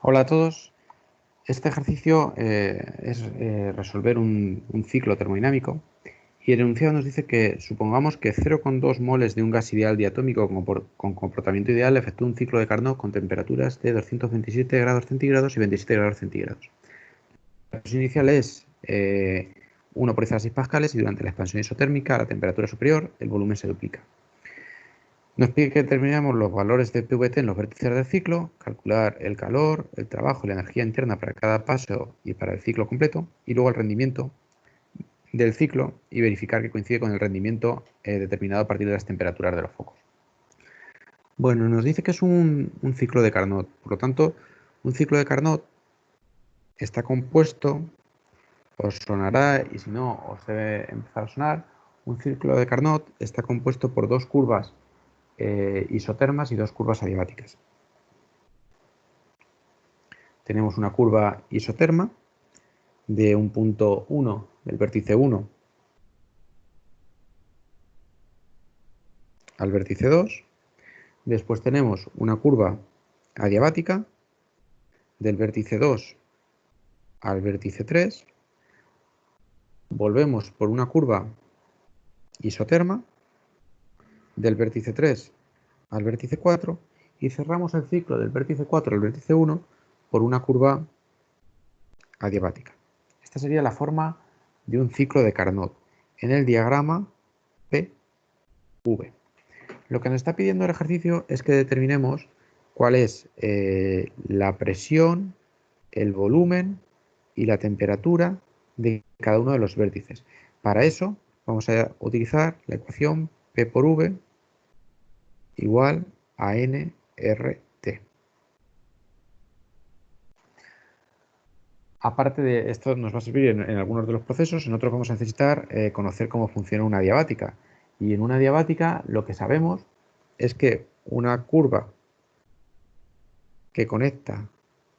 Hola a todos. Este ejercicio es resolver un ciclo termodinámico y el enunciado nos dice que supongamos que 0,2 moles de un gas ideal diatómico con comportamiento ideal efectúa un ciclo de Carnot con temperaturas de 227 grados centígrados y 27 grados centígrados. La presión inicial es 1 por 10 a la 6 pascales y durante la expansión isotérmica a la temperatura superior el volumen se duplica. Nos pide que determinemos los valores de PVT en los vértices del ciclo, calcular el calor, el trabajo y la energía interna para cada paso y para el ciclo completo, y luego el rendimiento del ciclo y verificar que coincide con el rendimiento determinado a partir de las temperaturas de los focos. Bueno, nos dice que es un ciclo de Carnot, por lo tanto, un ciclo de Carnot está compuesto, os sonará y si no os debe empezar a sonar, un ciclo de Carnot está compuesto por dos curvas isotermas y dos curvas adiabáticas. Tenemos una curva isoterma de un punto 1, del vértice 1 al vértice 2. Después tenemos una curva adiabática del vértice 2 al vértice 3. Volvemos por una curva isoterma del vértice 3 al vértice 4 y cerramos el ciclo del vértice 4 al vértice 1 por una curva adiabática. Esta sería la forma de un ciclo de Carnot en el diagrama PV. Lo que nos está pidiendo el ejercicio es que determinemos cuál es la presión, el volumen y la temperatura de cada uno de los vértices. Para eso vamos a utilizar la ecuación P por V igual a nRT. Aparte de esto nos va a servir en algunos de los procesos, en otros vamos a necesitar conocer cómo funciona una adiabática. Y en una adiabática lo que sabemos es que una curva que conecta,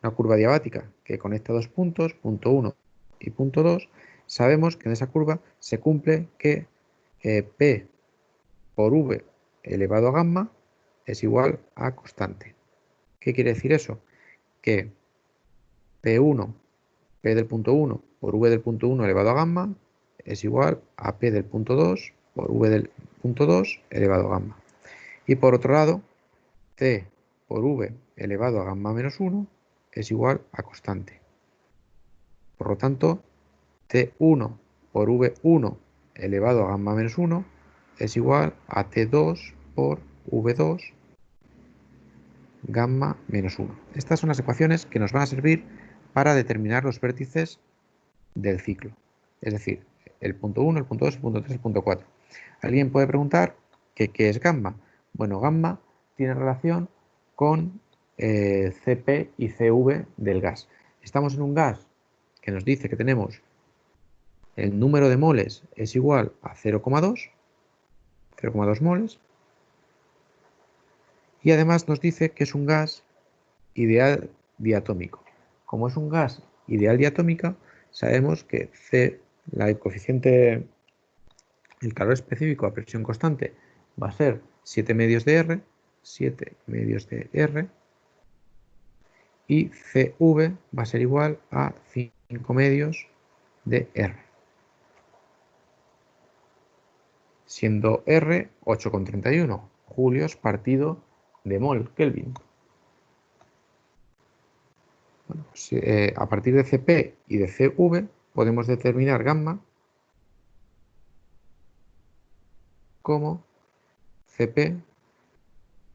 una curva diabática que conecta dos puntos, punto 1 y punto 2, sabemos que en esa curva se cumple que P por V elevado a gamma es igual a constante. ¿Qué quiere decir eso? Que P1, P del punto 1 por V del punto 1 elevado a gamma es igual a P del punto 2 por V del punto 2 elevado a gamma. Y por otro lado, T por V elevado a gamma menos 1 es igual a constante. Por lo tanto, T1 por V1 elevado a gamma menos 1 es igual a T2 por V2 gamma menos 1. Estas son las ecuaciones que nos van a servir para determinar los vértices del ciclo. Es decir, el punto 1, el punto 2, el punto 3, el punto 4. Alguien puede preguntar que qué es gamma. Bueno, gamma tiene relación con Cp y Cv del gas. Estamos en un gas que nos dice que tenemos el número de moles es igual a 0,2 moles, y además nos dice que es un gas ideal diatómico. Como es un gas ideal diatómica, sabemos que el coeficiente, el calor específico a presión constante va a ser 7 medios de R, 7 medios de R, y CV va a ser igual a 5 medios de R, siendo R 8,31 julios partido de mol Kelvin. Bueno, pues, a partir de Cp y de Cv podemos determinar gamma como Cp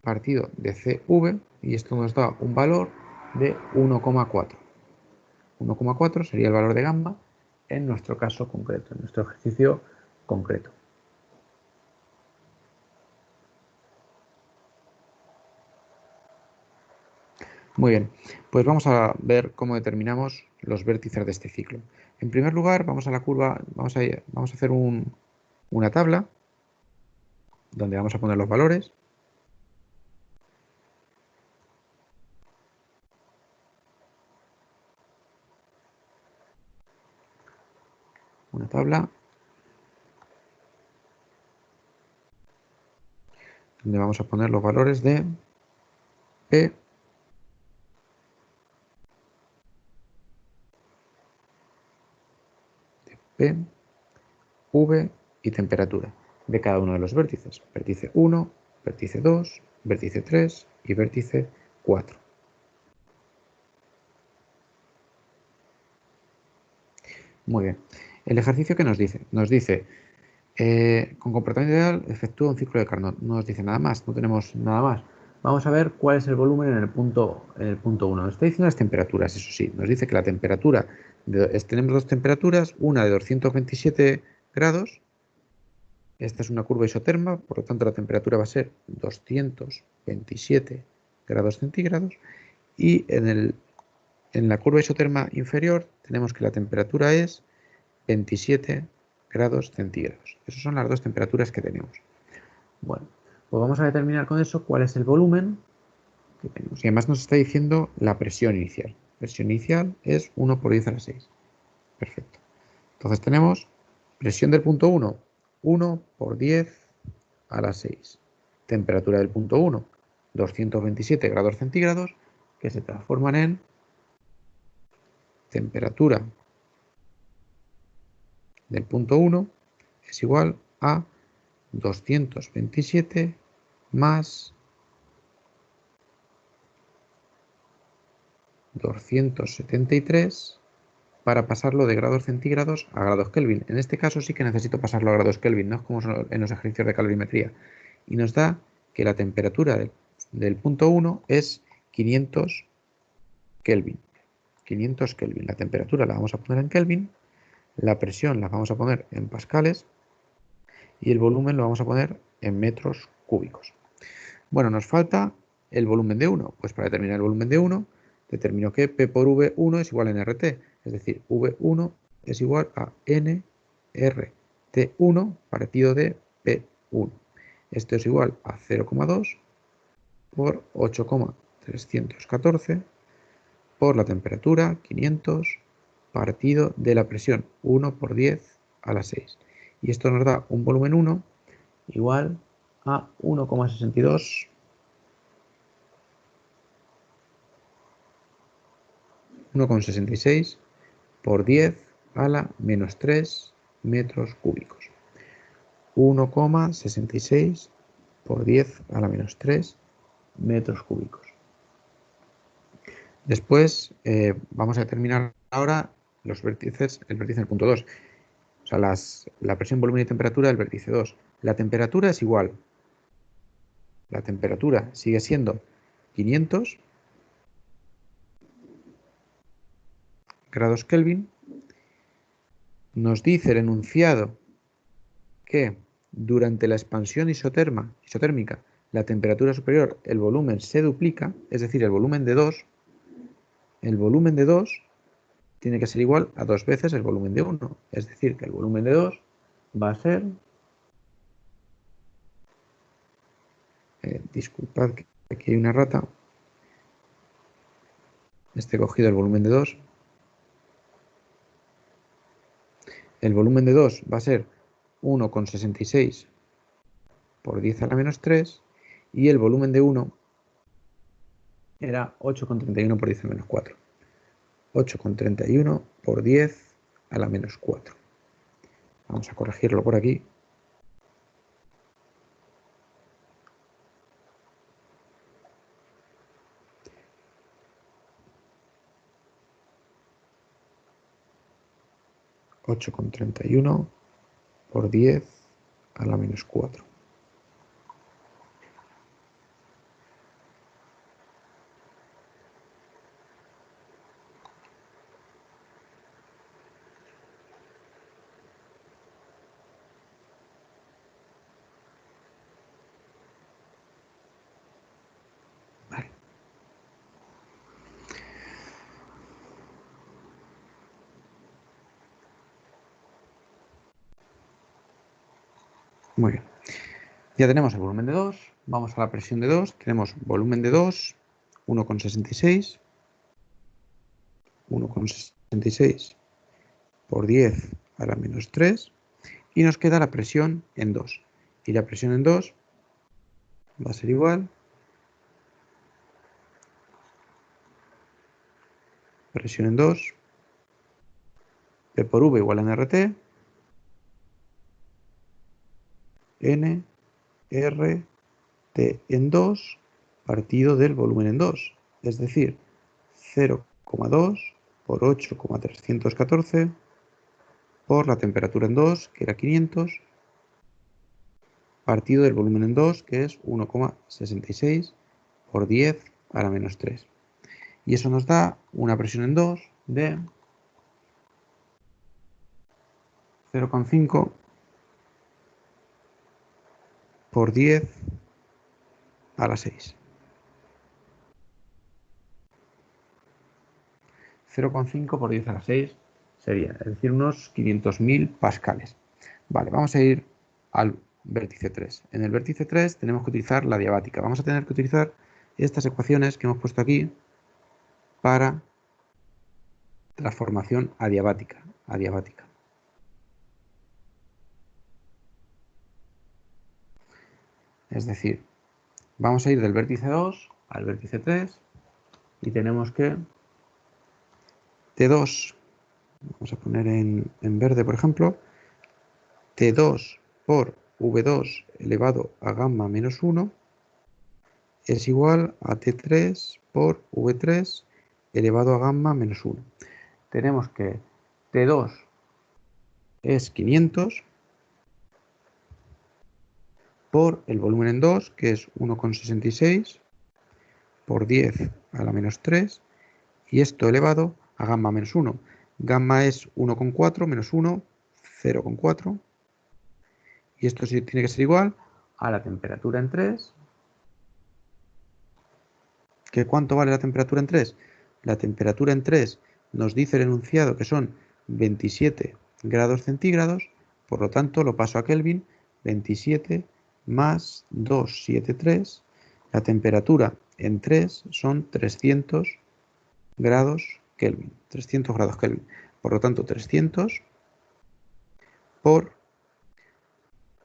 partido de Cv, y esto nos da un valor de 1,4. 1,4 sería el valor de gamma en nuestro caso concreto, en nuestro ejercicio concreto. Muy bien, pues vamos a ver cómo determinamos los vértices de este ciclo. En primer lugar, vamos a la curva, vamos a hacer una tabla donde vamos a poner los valores. Una tabla donde vamos a poner los valores de P, P, V y temperatura de cada uno de los vértices. Vértice 1, vértice 2, vértice 3 y vértice 4. Muy bien. El ejercicio que nos dice, con comportamiento ideal efectúa un ciclo de Carnot. No nos dice nada más, no tenemos nada más. Vamos a ver cuál es el volumen en el punto 1. Nos está diciendo las temperaturas, eso sí. Nos dice que la temperatura, tenemos dos temperaturas, una de 227 grados. Esta es una curva isoterma, por lo tanto la temperatura va a ser 227 grados centígrados. Y en la curva isoterma inferior tenemos que la temperatura es 27 grados centígrados. Esas son las dos temperaturas que tenemos. Bueno, pues vamos a determinar con eso cuál es el volumen que tenemos. Y además nos está diciendo la presión inicial. La presión inicial es 1 por 10 a la 6. Perfecto. Entonces tenemos presión del punto 1, 1 por 10 a la 6. Temperatura del punto 1, 227 grados centígrados, que se transforman en temperatura del punto 1 es igual a 227 más 273 para pasarlo de grados centígrados a grados Kelvin. En este caso sí que necesito pasarlo a grados Kelvin, no es como en los ejercicios de calorimetría. Y nos da que la temperatura del punto 1 es 500 Kelvin. 500 Kelvin. La temperatura la vamos a poner en Kelvin, la presión la vamos a poner en pascales y el volumen lo vamos a poner en metros cúbicos. Bueno, nos falta el volumen de 1. Pues para determinar el volumen de 1, determino que P por V1 es igual a NRT. Es decir, V1 es igual a NRT1 partido de P1. Esto es igual a 0,2 por 8,314 por la temperatura 500 partido de la presión 1 por 10 a la 6. Y esto nos da un volumen 1 igual a 1,62 1,66 por 10 a la menos 3 metros cúbicos. 1,66 por 10 a la menos 3 metros cúbicos. Después vamos a determinar ahora los vértices, el vértice del punto 2. O sea, la presión, volumen y temperatura del vértice 2. La temperatura es igual. La temperatura sigue siendo 500 grados Kelvin. Nos dice el enunciado que durante la expansión isotérmica la temperatura superior, el volumen se duplica, es decir, el volumen de 2 tiene que ser igual a 2 veces el volumen de 1. Es decir, que el volumen de 2 va a ser, disculpad que aquí hay una rata, he cogido el volumen de 2. El volumen de 2 va a ser 1,66 por 10 a la menos 3 y el volumen de 1 era 8,31 por 10 a la menos 4. 8,31 por 10 a la menos 4. Vamos a corregirlo por aquí. Ocho con 31 por 10 a la menos 4. Vale. Muy bien. Ya tenemos el volumen de 2. Vamos a la presión de 2. Tenemos volumen de 2, 1,66. 1,66 por 10 a la menos 3. Y nos queda la presión en 2. Y la presión en 2 va a ser igual. Presión en 2. P por V igual a NRT. N, R, T en 2 partido del volumen en 2. Es decir, 0,2 por 8,314 por la temperatura en 2, que era 500, partido del volumen en 2, que es 1,66 por 10 a la menos 3. Y eso nos da una presión en 2 de 0,5 por 10 a la 6. 0,5 por 10 a la 6 sería, es decir, unos 500.000 pascales. Vale, vamos a ir al vértice 3. En el vértice 3 tenemos que utilizar la diabática. Vamos a tener que utilizar estas ecuaciones que hemos puesto aquí para transformación adiabática. Es decir, vamos a ir del vértice 2 al vértice 3 y tenemos que T2, vamos a poner en verde por ejemplo, T2 por V2 elevado a gamma menos 1 es igual a T3 por V3 elevado a gamma menos 1. Tenemos que T2 es 500 por el volumen en 2, que es 1,66 por 10 a la menos 3, y esto elevado a gamma menos 1. Gamma es 1,4 menos 1, 0,4, y esto sí tiene que ser igual a la temperatura en 3. ¿Que cuánto vale la temperatura en 3? La temperatura en 3 nos dice el enunciado que son 27 grados centígrados, por lo tanto lo paso a Kelvin, 27 más 273, la temperatura en 3 son 300 grados Kelvin, 300 grados Kelvin, por lo tanto 300 por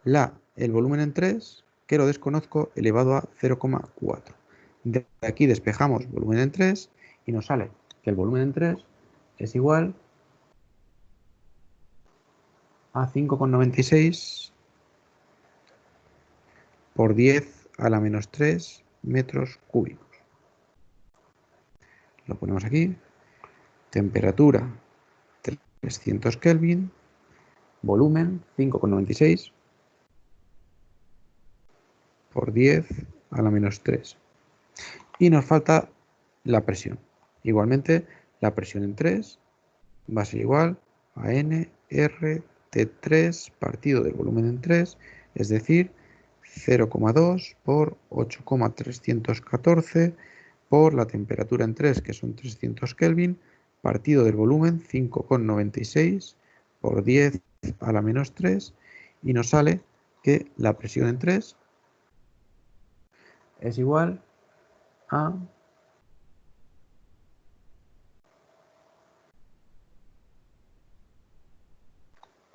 el volumen en 3, que lo desconozco, elevado a 0,4. De aquí despejamos volumen en 3 y nos sale que el volumen en 3 es igual a 5,96 por 10 a la menos 3 metros cúbicos. Lo ponemos aquí. Temperatura 300 Kelvin. Volumen 5,96 por 10 a la menos 3. Y nos falta la presión. Igualmente, la presión en 3 va a ser igual a N, R, T3 partido del volumen en 3, es decir, 0,2 por 8,314 por la temperatura en 3, que son 300 Kelvin, partido del volumen 5,96 por 10 a la menos 3, y nos sale que la presión en 3 es igual a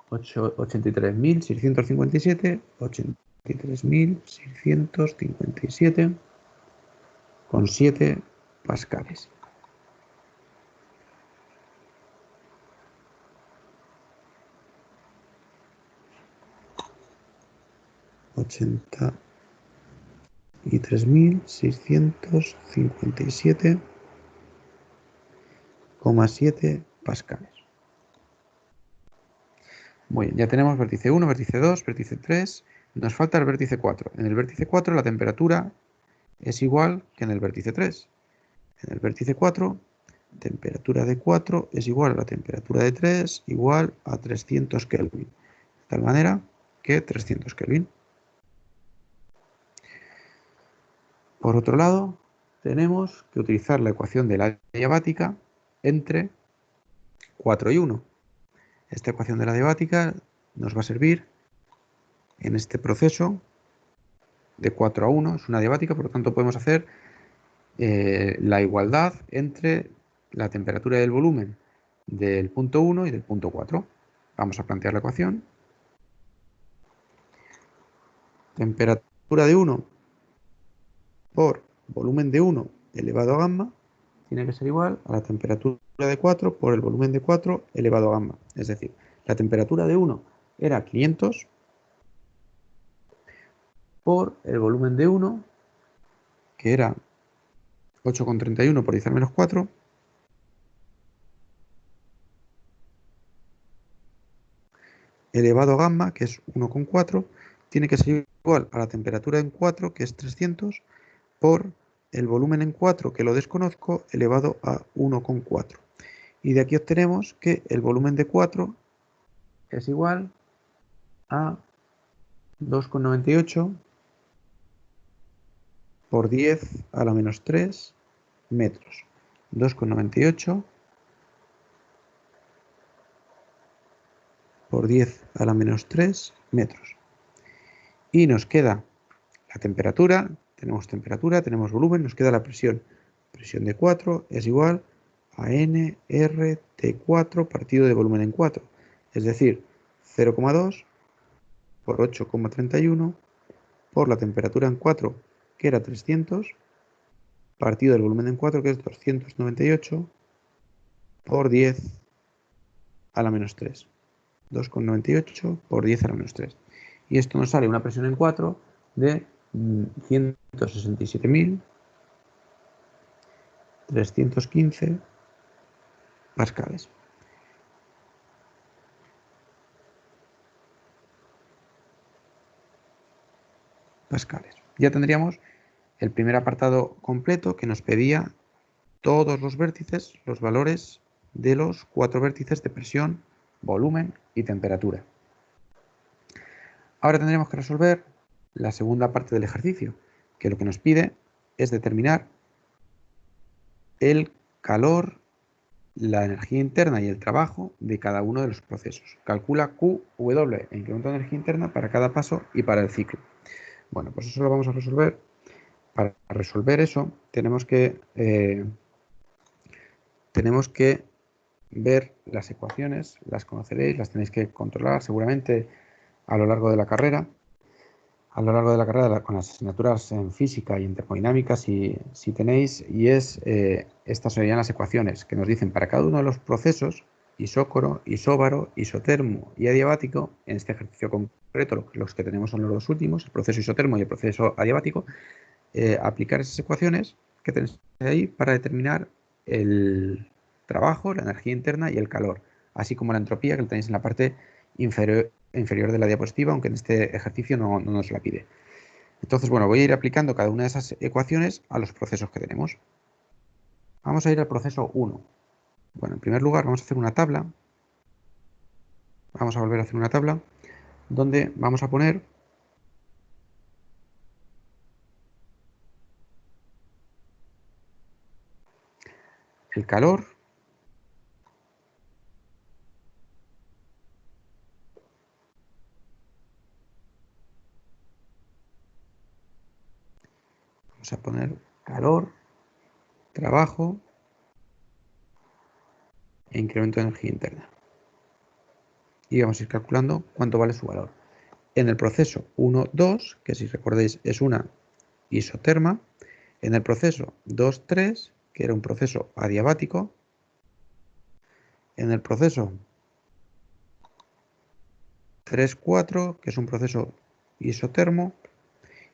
83.657 pascales. Ochenta y 3.657,7 pascales. Muy bien, ya tenemos vértice 1, vértice 2, vértice 3. Nos falta el vértice 4. En el vértice 4 la temperatura es igual que en el vértice 3. En el vértice 4, temperatura de 4 es igual a la temperatura de 3 igual a 300 Kelvin. De tal manera que 300 Kelvin. Por otro lado, tenemos que utilizar la ecuación de la adiabática entre 4 y 1. Esta ecuación de la adiabática nos va a servir en este proceso de 4 a 1. Es una adiabática, por lo tanto podemos hacer la igualdad entre la temperatura del volumen del punto 1 y del punto 4. Vamos a plantear la ecuación. Temperatura de 1 por volumen de 1 elevado a gamma tiene que ser igual a la temperatura de 4 por el volumen de 4 elevado a gamma. Es decir, la temperatura de 1 era 500 por el volumen de 1, que era 8,31 por 10 al menos 4, elevado a gamma, que es 1,4, tiene que ser igual a la temperatura en 4, que es 300, por el volumen en 4, que lo desconozco, elevado a 1,4. Y de aquí obtenemos que el volumen de 4 es igual a 2,98 por 10 a la menos 3 metros. 2,98 por 10 a la menos 3 metros. Y nos queda la temperatura, tenemos volumen, nos queda la presión. Presión de 4 es igual a nRT4 partido de volumen en 4. Es decir, 0,2 por 8,31 por la temperatura en 4, que era 300, partido del volumen en 4, que es 298, por 10 a la menos 3. 2,98 por 10 a la menos 3. Y esto nos sale una presión en 4 de 167.315 pascales. Ya tendríamos el primer apartado completo, que nos pedía todos los vértices, los valores de los 4 vértices de presión, volumen y temperatura. Ahora tendremos que resolver la segunda parte del ejercicio, que lo que nos pide es determinar el calor, la energía interna y el trabajo de cada uno de los procesos. Calcula QW, el incremento de energía interna, para cada paso y para el ciclo. Bueno, pues eso lo vamos a resolver. Para resolver eso tenemos que ver las ecuaciones, las conoceréis, las tenéis que controlar seguramente a lo largo de la carrera. A lo largo de la carrera con las asignaturas en física y en termodinámica, si tenéis, y estas serían las ecuaciones que nos dicen para cada uno de los procesos, isócoro, isóbaro, isotermo y adiabático. En este ejercicio concreto los que tenemos son los dos últimos, el proceso isotermo y el proceso adiabático. Aplicar esas ecuaciones que tenéis ahí para determinar el trabajo, la energía interna y el calor, así como la entropía, que lo tenéis en la parte inferior de la diapositiva, aunque en este ejercicio no nos la pide. Entonces, bueno, voy a ir aplicando cada una de esas ecuaciones a los procesos que tenemos. Vamos a ir al proceso 1. Bueno, en primer lugar vamos a hacer una tabla. Vamos a volver a hacer una tabla donde vamos a poner el calor, vamos a poner calor, trabajo e incremento de energía interna. Y vamos a ir calculando cuánto vale su valor. En el proceso 1,2, que si recordáis es una isoterma, en el proceso 2,3, que era un proceso adiabático, en el proceso 3,4, que es un proceso isotermo,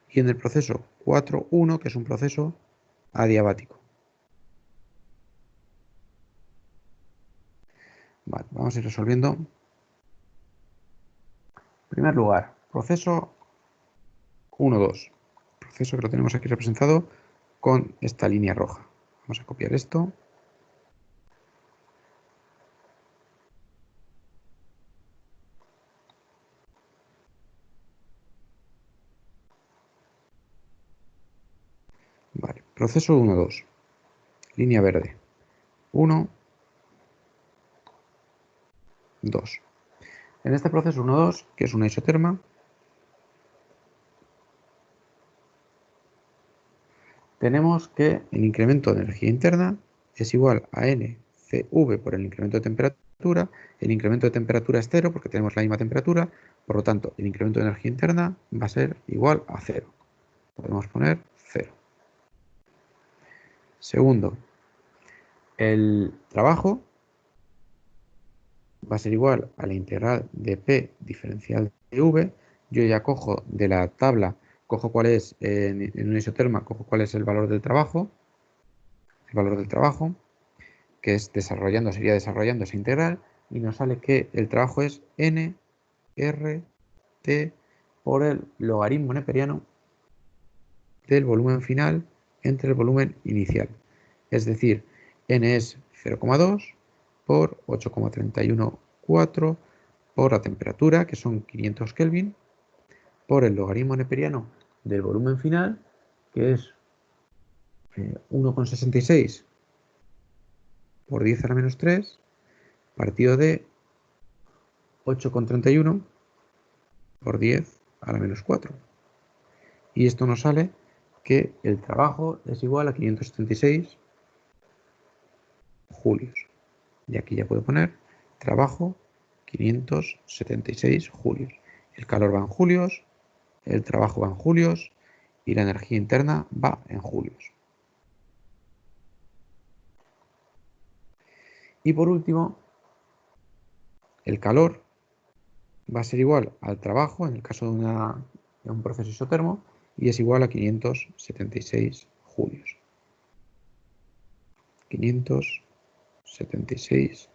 y en el proceso 4,1, que es un proceso adiabático. Vale, vamos a ir resolviendo. En primer lugar, proceso 1,2. Proceso que lo tenemos aquí representado con esta línea roja. Vamos a copiar esto. Vale, proceso 1,2. Línea verde. 1, 2. En este proceso 1,2, que es una isoterma, tenemos que el incremento de energía interna es igual a NCV por el incremento de temperatura. El incremento de temperatura es 0 porque tenemos la misma temperatura, por lo tanto el incremento de energía interna va a ser igual a 0. Podemos poner 0. Segundo, el trabajo va a ser igual a la integral de P diferencial de V. Yo ya cojo de la tabla cojo cuál es, en una isoterma, cojo cuál es el valor del trabajo, que es sería desarrollando esa integral, y nos sale que el trabajo es n r t por el logaritmo neperiano del volumen final entre el volumen inicial. Es decir, n es 0,2 por 8,314 por la temperatura, que son 500 Kelvin, por el logaritmo neperiano del volumen final, que es 1,66 por 10 a la menos 3, partido de 8,31 por 10 a la menos 4. Y esto nos sale que el trabajo es igual a 576 julios. Y aquí ya puedo poner trabajo 576 julios. El calor va en julios, el trabajo va en julios y la energía interna va en julios. Y por último, el calor va a ser igual al trabajo en el caso de un proceso isotermo y es igual a 576 julios. 576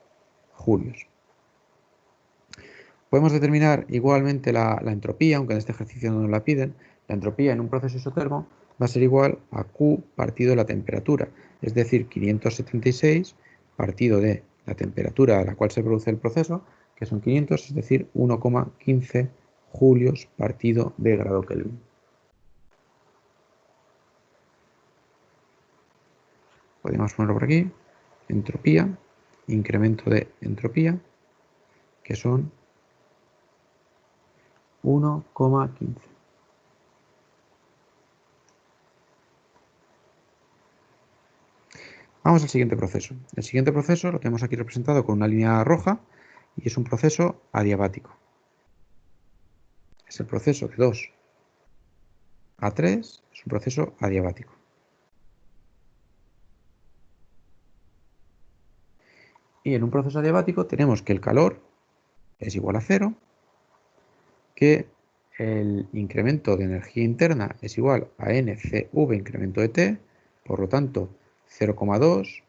julios. Podemos determinar igualmente la entropía, aunque en este ejercicio no nos la piden. La entropía en un proceso isotermo va a ser igual a Q partido de la temperatura, es decir, 576 partido de la temperatura a la cual se produce el proceso, que son 500, es decir, 1,15 julios partido de grado Kelvin. Podemos ponerlo por aquí. Entropía, incremento de entropía, que son 1,15. Vamos al siguiente proceso. El siguiente proceso lo tenemos aquí representado con una línea roja y es un proceso adiabático. Es el proceso de 2 a 3, es un proceso adiabático. Y en un proceso adiabático tenemos que el calor es igual a 0, que el incremento de energía interna es igual a NCV incremento de T, por lo tanto 0,2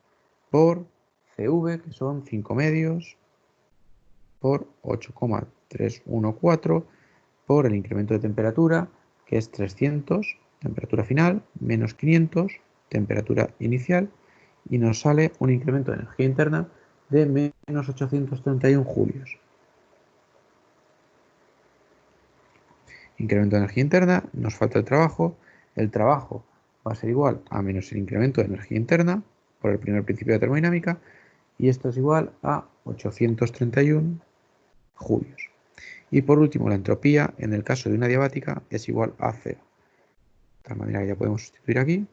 por CV, que son 5 medios, por 8,314 por el incremento de temperatura, que es 300, temperatura final, menos 500, temperatura inicial, y nos sale un incremento de energía interna de menos 831 julios. Incremento de energía interna, nos falta el trabajo va a ser igual a menos el incremento de energía interna por el primer principio de termodinámica, y esto es igual a 831 julios. Y por último, la entropía en el caso de una adiabática es igual a 0. De tal manera que ya podemos sustituir aquí.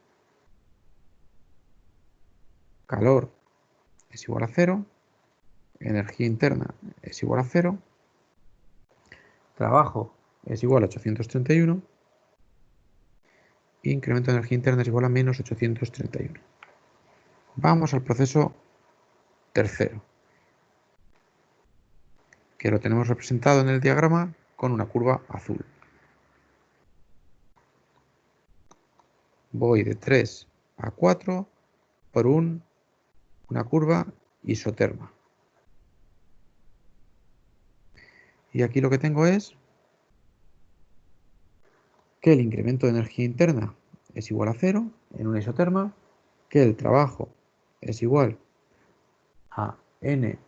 Calor es igual a 0. Energía interna es igual a 0. Trabajo es igual a 831. Y incremento de energía interna es igual a menos 831. Vamos al proceso tercero, que lo tenemos representado en el diagrama con una curva azul. Voy de 3 a 4 por una curva isoterma. Y aquí lo que tengo es que el incremento de energía interna es igual a 0 en una isoterma, que el trabajo es igual a NRT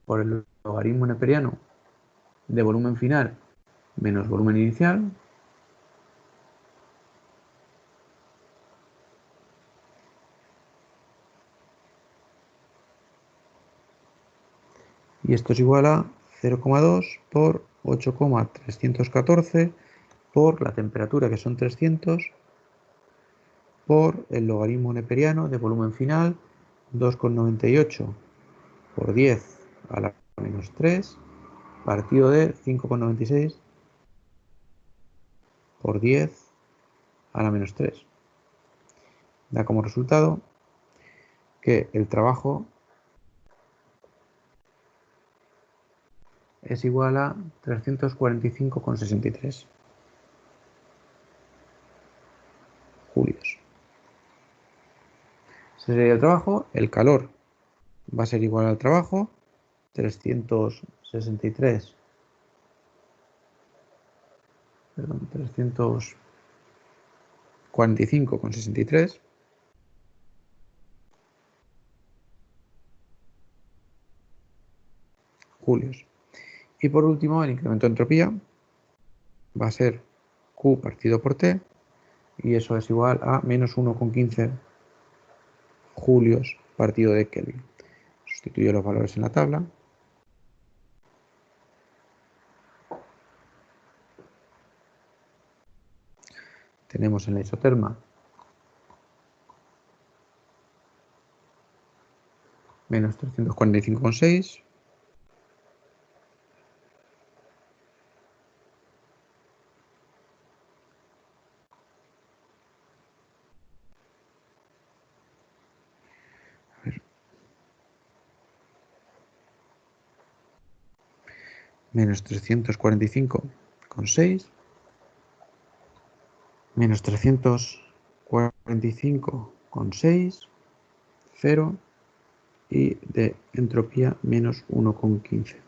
por el logaritmo neperiano de volumen final menos volumen inicial, y esto es igual a 0,2 por 8,314 por la temperatura, que son 300, por el logaritmo neperiano de volumen final, 2,98 por 10 a la menos 3, partido de 5,96 por 10 a la menos 3. Da como resultado que el trabajo es igual a 345,63 julios. Ese sería el trabajo. El calor va a ser igual al trabajo, 363, perdón, 345,63 julios. Y por último, el incremento de entropía va a ser Q partido por T, y eso es igual a menos 1,15 julios partido de Kelvin. Sustituyo los valores en la tabla. Tenemos en la isoterma menos 345,6. Menos 345,6. Menos 345,6. 0. Y de entropía menos 1,15.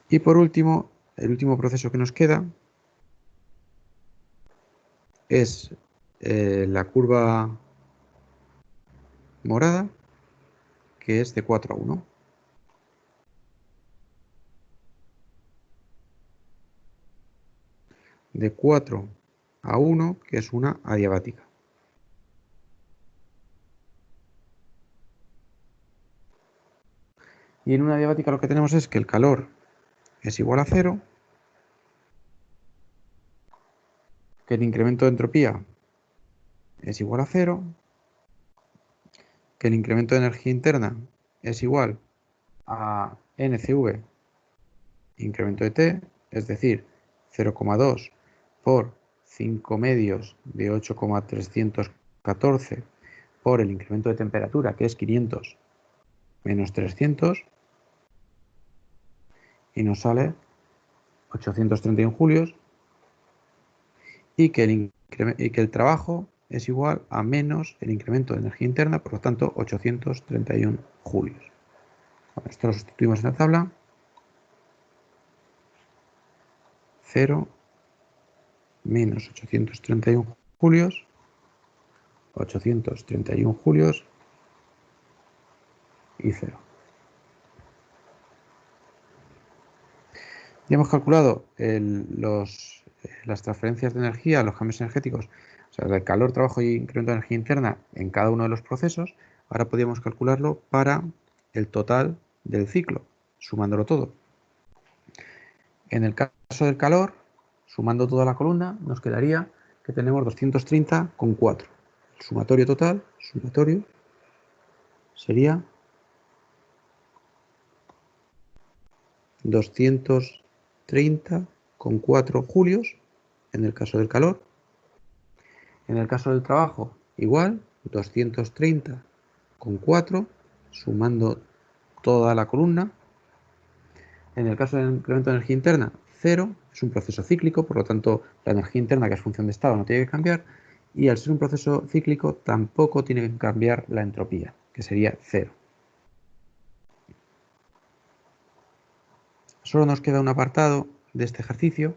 Y por último, el último proceso que nos queda es la curva morada, que es de 4 a 1. De 4 a 1, que es una adiabática. Y en una adiabática lo que tenemos es que el calor es igual a 0, que el incremento de entropía es igual a 0, que el incremento de energía interna es igual a NCV incremento de T, es decir, 0,2 por 5 medios de 8,314 por el incremento de temperatura, que es 500 menos 300, y nos sale 831 julios, y que el trabajo es igual a menos el incremento de energía interna, por lo tanto 831 julios. Bueno, esto lo sustituimos en la tabla. 0 menos 831 julios, 831 julios y 0. Ya hemos calculado las transferencias de energía, los cambios energéticos, o sea, el calor, trabajo y incremento de energía interna en cada uno de los procesos. Ahora podríamos calcularlo para el total del ciclo, sumándolo todo. En el caso del calor, sumando toda la columna, nos quedaría que tenemos 230,4. El sumatorio total, sería 230,4 julios en el caso del calor. En el caso del trabajo, igual, 230,4, sumando toda la columna. En el caso del incremento de energía interna, 0, es un proceso cíclico, por lo tanto la energía interna, que es función de estado, no tiene que cambiar, y al ser un proceso cíclico tampoco tiene que cambiar la entropía, que sería 0. Solo nos queda un apartado de este ejercicio,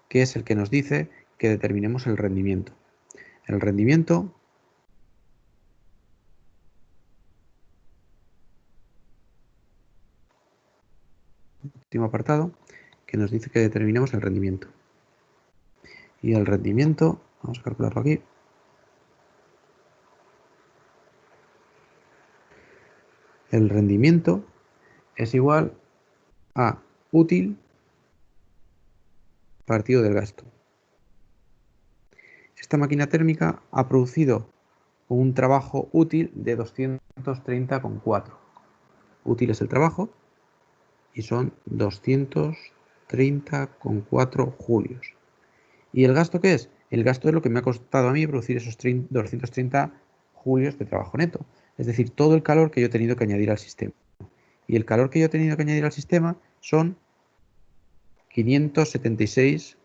que es el que nos dice que determinemos el rendimiento. El rendimiento último apartado, que nos dice que determinemos el rendimiento. Y el rendimiento, vamos a calcularlo aquí. El rendimiento es igual a útil partido del gasto. Esta máquina térmica ha producido un trabajo útil de 230,4. Útil es el trabajo y son 230,4 julios. ¿Y el gasto qué es? El gasto es lo que me ha costado a mí producir esos 230 julios de trabajo neto. Es decir, todo el calor que yo he tenido que añadir al sistema. Y el calor que yo he tenido que añadir al sistema son 576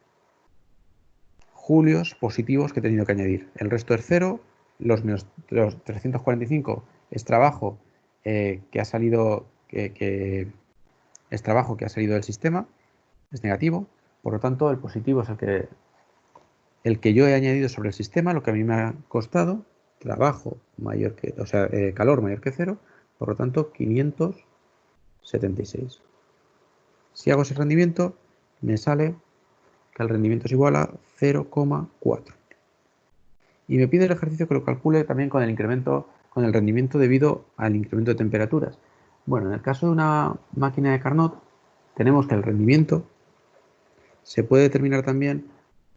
julios positivos que he tenido que añadir. El resto es cero, los 345 es trabajo que ha salido es trabajo que ha salido del sistema, es negativo, por lo tanto el positivo es el que yo he añadido sobre el sistema, lo que a mí me ha costado, trabajo mayor que, o sea, calor mayor que cero, por lo tanto 576. Si hago ese rendimiento, me sale que el rendimiento es igual a 0,4. Y me pide el ejercicio que lo calcule también con el incremento, con el rendimiento debido al incremento de temperaturas. Bueno, en el caso de una máquina de Carnot, tenemos que el rendimiento se puede determinar también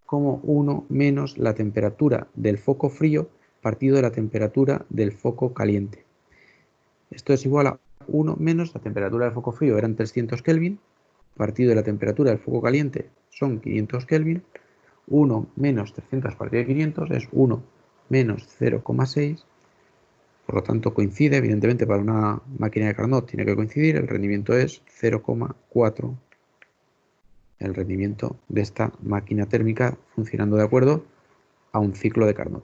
como 1 menos la temperatura del foco frío partido de la temperatura del foco caliente. Esto es igual a 1 menos la temperatura del foco frío, eran 300 Kelvin, partido de la temperatura del foco caliente son 500 Kelvin, 1 menos 300 partido de 500 es 1 menos 0,6, por lo tanto coincide, evidentemente para una máquina de Carnot tiene que coincidir, el rendimiento es 0,4, el rendimiento de esta máquina térmica funcionando de acuerdo a un ciclo de Carnot.